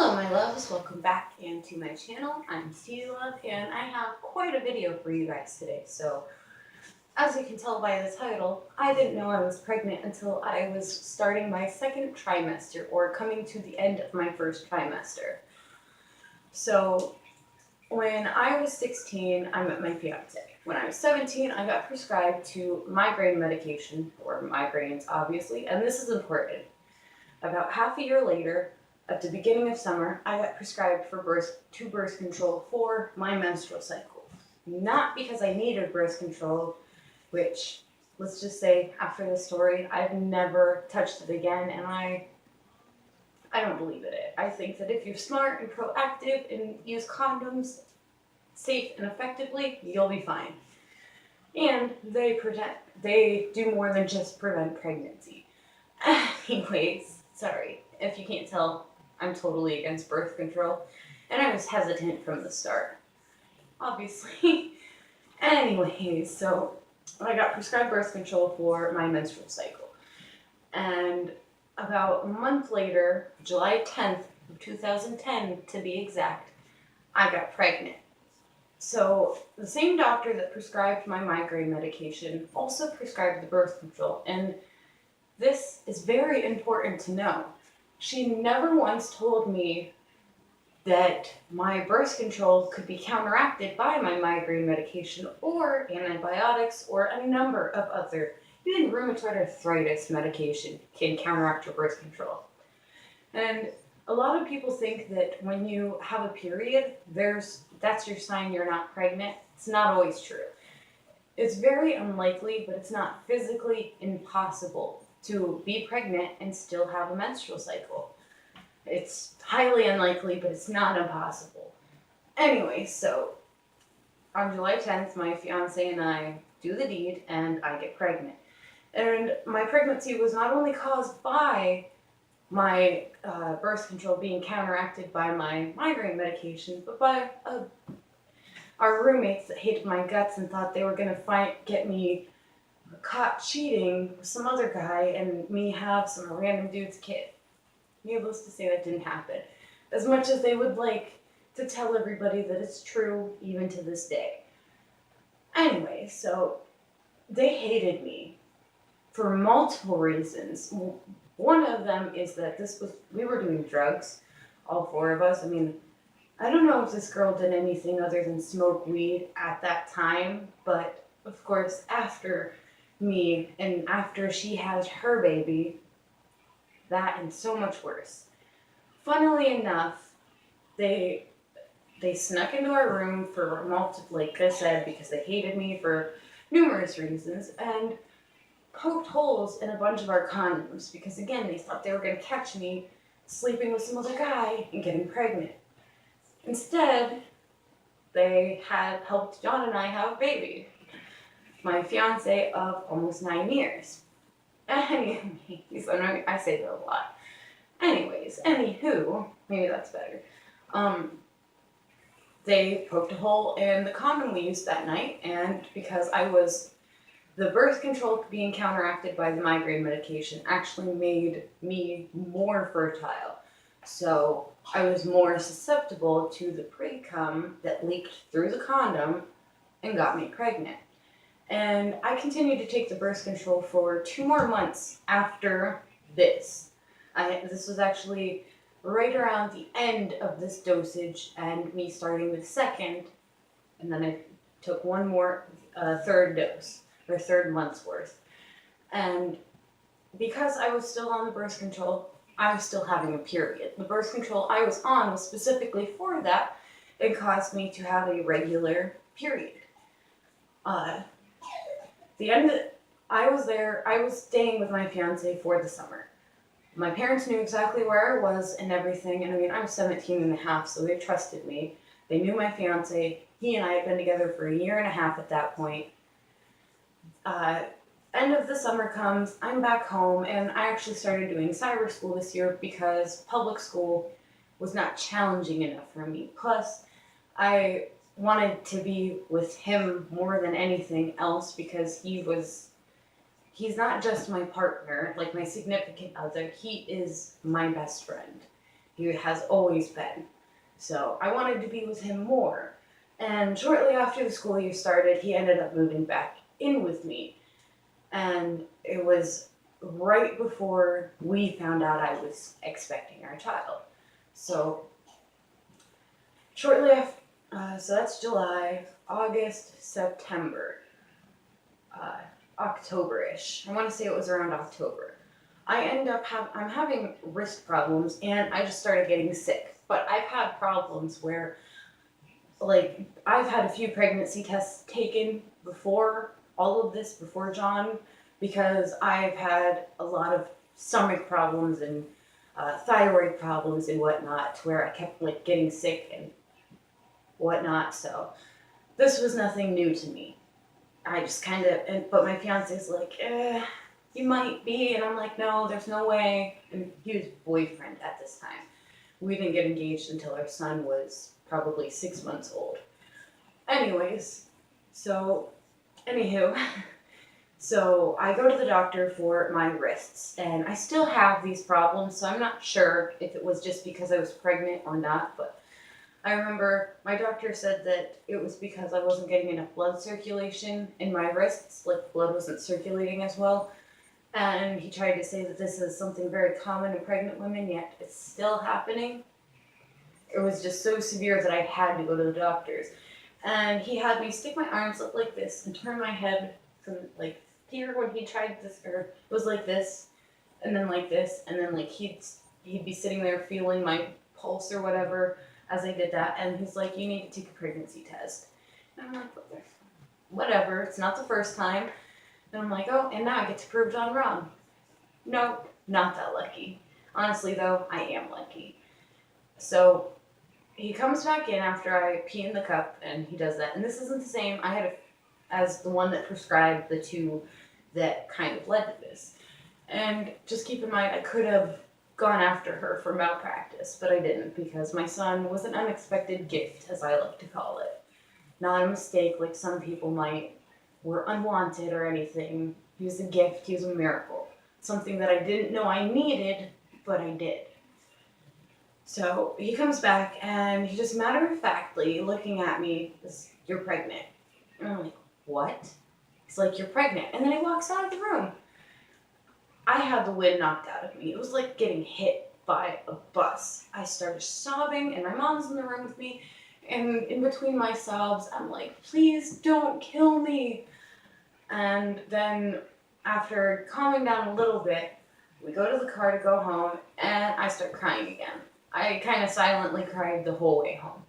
Hello my loves, welcome back into my channel. I'm SteviiLove and I have quite a video for you guys today. So as you can tell by the title, I didn't know I was pregnant until I was starting my second trimester or coming to the end of my first trimester. So when I was 16, I met my fiance. When I was 17, I got prescribed to migraine medication for migraines obviously, and this is important. About half a year later, at the beginning of summer, I got prescribed for birth control for my menstrual cycle. Not because I needed birth control, which, let's just say, after this story, I've never touched it again, and I don't believe in it. I think that if you're smart and proactive and use condoms safe and effectively, you'll be fine. And they do more than just prevent pregnancy. Anyways, sorry, if you can't tell, I'm totally against birth control, and I was hesitant from the start, obviously. Anyways, so I got prescribed birth control for my menstrual cycle, and about a month later, July 10th of 2010 to be exact, I got pregnant. So the same doctor that prescribed my migraine medication also prescribed the birth control, and this is very important to know. She never once told me that my birth control could be counteracted by my migraine medication or antibiotics or a number of other, even rheumatoid arthritis medication can counteract your birth control. And a lot of people think that when you have a period, that's your sign you're not pregnant. It's not always true. It's very unlikely, but it's not physically impossible to be pregnant and still have a menstrual cycle. It's highly unlikely, but it's not impossible. Anyway, so on July 10th, my fiance and I do the deed and I get pregnant. And my pregnancy was not only caused by my birth control being counteracted by my migraine medication, but by our roommates that hated my guts and thought they were going to get me caught cheating with some other guy and me have some random dude's kid. Needless to say, that didn't happen. As much as they would like to tell everybody that it's true, even to this day. Anyway, so they hated me for multiple reasons. One of them is that we were doing drugs, all four of us. I mean, I don't know if this girl did anything other than smoke weed at that time, but of course, after me and after she has her baby, that and so much worse. Funnily enough, they snuck into our room for multiple, like I said, because they hated me for numerous reasons, and poked holes in a bunch of our condoms because, again, they thought they were going to catch me sleeping with some other guy and getting pregnant. Instead, they had helped John and I have a baby. My fiance of almost 9 years. Anyways, I say that a lot. Anyways, anywho, maybe that's better. They poked a hole in the condom we used that night, and because the birth control being counteracted by the migraine medication actually made me more fertile. So I was more susceptible to the pre-cum that leaked through the condom and got me pregnant. And I continued to take the birth control for 2 more months after this. This was actually right around the end of this dosage and me starting the second, and then I took one more third dose, or third month's worth. And because I was still on the birth control, I was still having a period. The birth control I was on was specifically for that. It caused me to have a regular period. I was staying with my fiance for the summer. My parents knew exactly where I was and everything, and I mean, I was 17 and a half, so they trusted me. They knew my fiance. He and I had been together for 1.5 years at that point. End of the summer comes, I'm back home, and I actually started doing cyber school this year because public school was not challenging enough for me. Plus, I wanted to be with him more than anything else because he's not just my partner, like my significant other, he is my best friend. He has always been. So I wanted to be with him more. And shortly after the school year started, he ended up moving back in with me. And it was right before we found out I was expecting our child. So shortly after, so that's July, August, September, October-ish. I want to say it was around October. I'm having wrist problems and I just started getting sick. But I've had problems where, like, I've had a few pregnancy tests taken before all of this, before John, because I've had a lot of stomach problems and thyroid problems and whatnot, where I kept like getting sick and whatnot. So this was nothing new to me. I just kind of, but my fiance's like, you might be, and I'm like, no, there's no way. And he was boyfriend at this time. We didn't get engaged until our son was probably 6 months old. Anyways, anywho, so I go to the doctor for my wrists, and I still have these problems, so I'm not sure if it was just because I was pregnant or not, but I remember my doctor said that it was because I wasn't getting enough blood circulation in my wrists, like blood wasn't circulating as well. And he tried to say that this is something very common in pregnant women, yet it's still happening. It was just so severe that I had to go to the doctors. And he had me stick my arms up like this and turn my head from like here when he tried this, or it was like this, and then like this, and then like he'd be sitting there feeling my pulse or whatever as I did that, and he's like, you need to take a pregnancy test. And I'm like, whatever, it's not the first time. And I'm like, oh, and now I get to prove John wrong. No, not that lucky. Honestly, though, I am lucky. So he comes back in after I pee in the cup, and he does that. And this isn't the same as the one that prescribed the two that kind of led to this. And just keep in mind, I could have gone after her for malpractice, but I didn't, because my son was an unexpected gift, as I like to call it. Not a mistake like some people might, were unwanted or anything. He was a gift, he was a miracle. Something that I didn't know I needed, but I did. So he comes back and he just matter-of-factly looking at me, you're pregnant. And I'm like, what? He's like, you're pregnant. And then he walks out of the room. I had the wind knocked out of me. It was like getting hit by a bus. I started sobbing and my mom's in the room with me. And in between my sobs, I'm like, please don't kill me. And then after calming down a little bit, we go to the car to go home and I start crying again. I kind of silently cried the whole way home.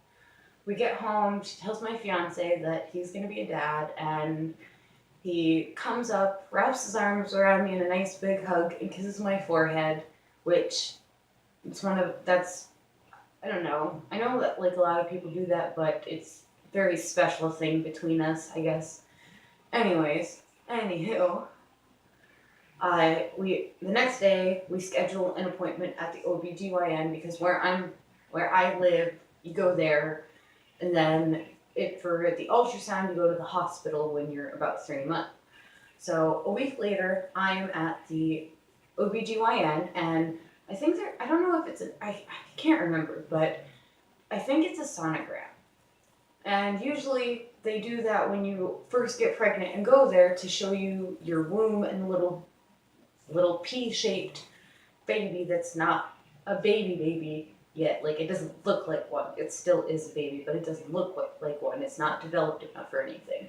We get home, she tells my fiance that he's going to be a dad, and he comes up, wraps his arms around me in a nice big hug, and kisses my forehead, which I don't know. I know that like a lot of people do that, but it's a very special thing between us, I guess. Anywho, the next day we schedule an appointment at the OBGYN, because where I live, you go there, and then for the ultrasound you go to the hospital when you're about 3 months. So a week later, I am at the OBGYN, and I don't know if it's I can't remember, but I think it's a sonogram. And usually they do that when you first get pregnant and go there to show you your womb and the little pea-shaped baby that's not a baby yet. Like, it doesn't look like one. It still is a baby, but it doesn't look like one. It's not developed enough or anything.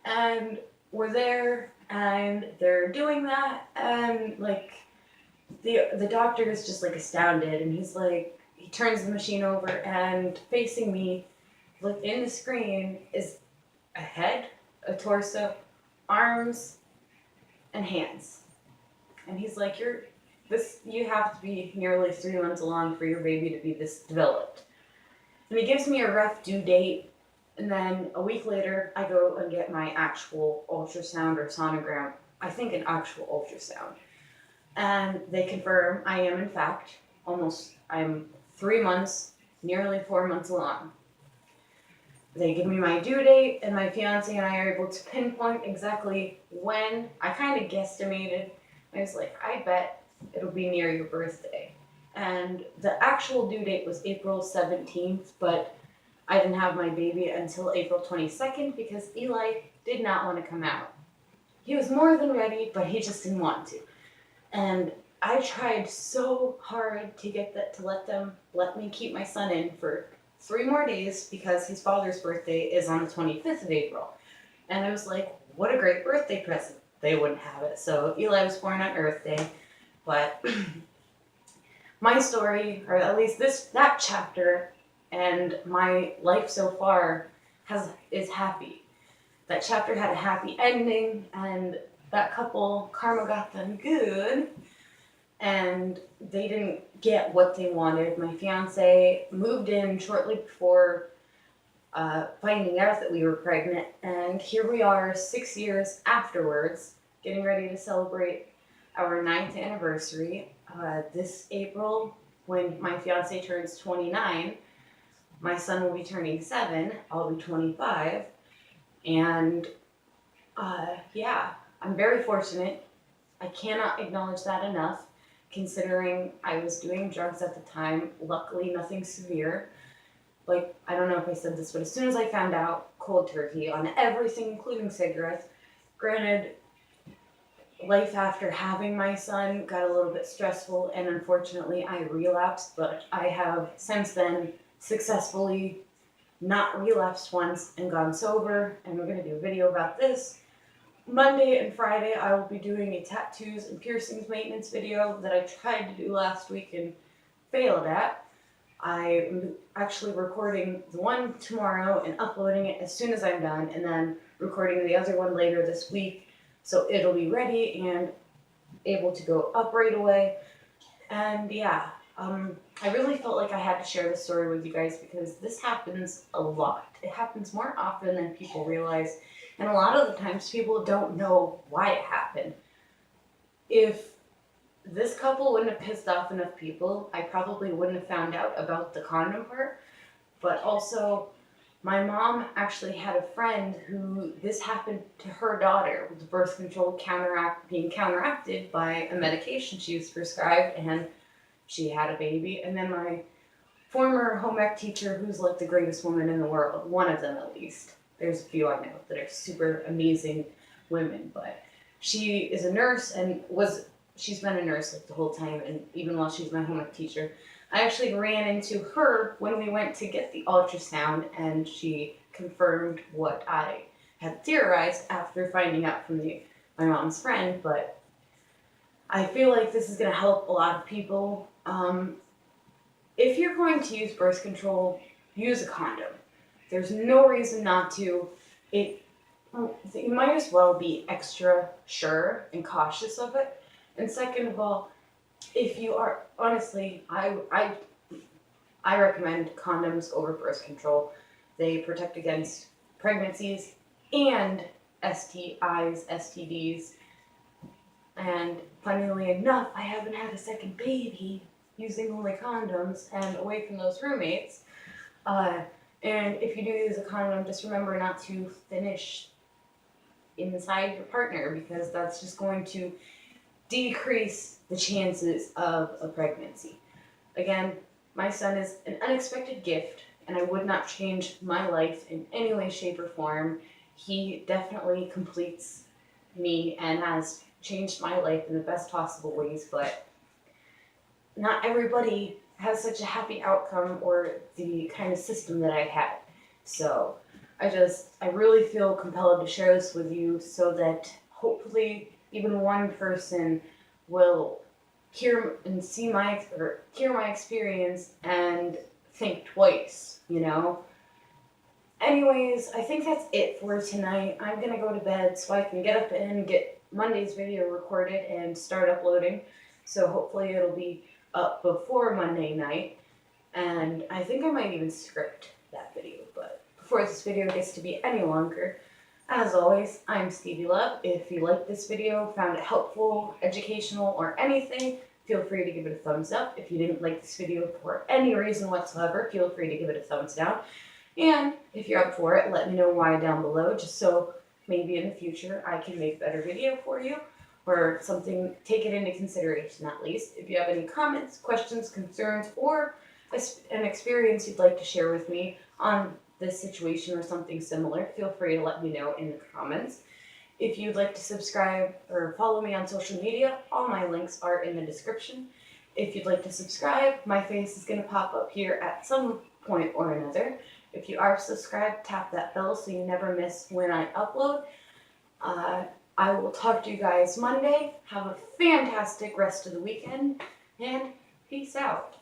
And we're there, and they're doing that, and like the doctor is just like astounded, and he's like, he turns the machine over, and facing me, like in the screen, is a head, a torso, arms, and hands. And he's like, you have to be nearly 3 months along for your baby to be this developed. And he gives me a rough due date, and then a week later, I go and get my actual ultrasound or sonogram. I think an actual ultrasound. And they confirm I am, in fact, I'm 3 months, nearly 4 months along. They give me my due date, and my fiance and I are able to pinpoint exactly when. I kind of guesstimated. I was like, I bet it'll be near your birthday. and the actual due date was April 17th, but I didn't have my baby until April 22nd because Eli did not want to come out. He was more than ready, but he just didn't want to. And I tried so hard to get that to let me keep my son in for 3 more days because his father's birthday is on the 25th of April. And I was like, what a great birthday present. They wouldn't have it. So Eli was born on Earth Day. But my story, or at least that chapter, and my life so far is happy. That chapter had a happy ending, and that couple, karma got them good, and they didn't get what they wanted. My fiance moved in shortly before finding out that we were pregnant, and here we are 6 years afterwards, getting ready to celebrate our 9th anniversary. This April, when my fiance turns 29, my son will be turning 7, I'll be 25, and yeah, I'm very fortunate. I cannot acknowledge that enough, considering I was doing drugs at the time. Luckily, nothing severe. Like, I don't know if I said this, but as soon as I found out, cold turkey on everything, including cigarettes. Granted, life after having my son got a little bit stressful, and unfortunately I relapsed, but I have since then successfully not relapsed once and gone sober, and we're going to do a video about this. Monday and Friday I will be doing a tattoos and piercings maintenance video that I tried to do last week and failed at. I'm actually recording the one tomorrow and uploading it as soon as I'm done, and then recording the other one later this week, so it'll be ready and able to go up right away. And yeah, I really felt like I had to share this story with you guys because this happens a lot. It happens more often than people realize, and a lot of the times people don't know why it happened. If this couple wouldn't have pissed off enough people, I probably wouldn't have found out about the condom part. But also, my mom actually had a friend who this happened to her daughter with the birth control being counteracted by a medication she was prescribed, and she had a baby. And then my former home ec teacher, who's like the greatest woman in the world, one of them at least. There's a few I know that are super amazing women, but she is a nurse and she's been a nurse like the whole time, and even while she's my home ec teacher. I actually ran into her when we went to get the ultrasound, and she confirmed what I had theorized after finding out from my mom's friend. But I feel like this is going to help a lot of people. If you're going to use birth control, use a condom. There's no reason not to. You might as well be extra sure and cautious of it. And second of all, if you are, honestly, I recommend condoms over birth control. They protect against pregnancies and STIs, STDs. And funnily enough, I haven't had a second baby using only condoms and away from those roommates. And if you do use a condom, just remember not to finish inside your partner, because that's just going to decrease the chances of a pregnancy. Again, my son is an unexpected gift, and I would not change my life in any way, shape, or form. He definitely completes me and has changed my life in the best possible ways, but not everybody has such a happy outcome or the kind of system that I had. So I really feel compelled to share this with you so that hopefully even one person will hear my experience and think twice, you know? Anyways, I think that's it for tonight. I'm gonna go to bed so I can get up and get Monday's video recorded and start uploading. So hopefully it'll be up before Monday night. And I think I might even script that video, but before this video gets to be any longer, as always, I'm SteviiLove. If you liked this video, found it helpful, educational, or anything, feel free to give it a thumbs up. If you didn't like this video for any reason whatsoever, feel free to give it a thumbs down. And if you're up for it, let me know why down below, just so maybe in the future I can make a better video for you, or something, take it into consideration at least. If you have any comments, questions, concerns, or an experience you'd like to share with me on this situation or something similar, feel free to let me know in the comments. If you'd like to subscribe or follow me on social media, all my links are in the description. If you'd like to subscribe, my face is going to pop up here at some point or another. If you are subscribed, tap that bell so you never miss when I upload. I will talk to you guys Monday. Have a fantastic rest of the weekend, and peace out.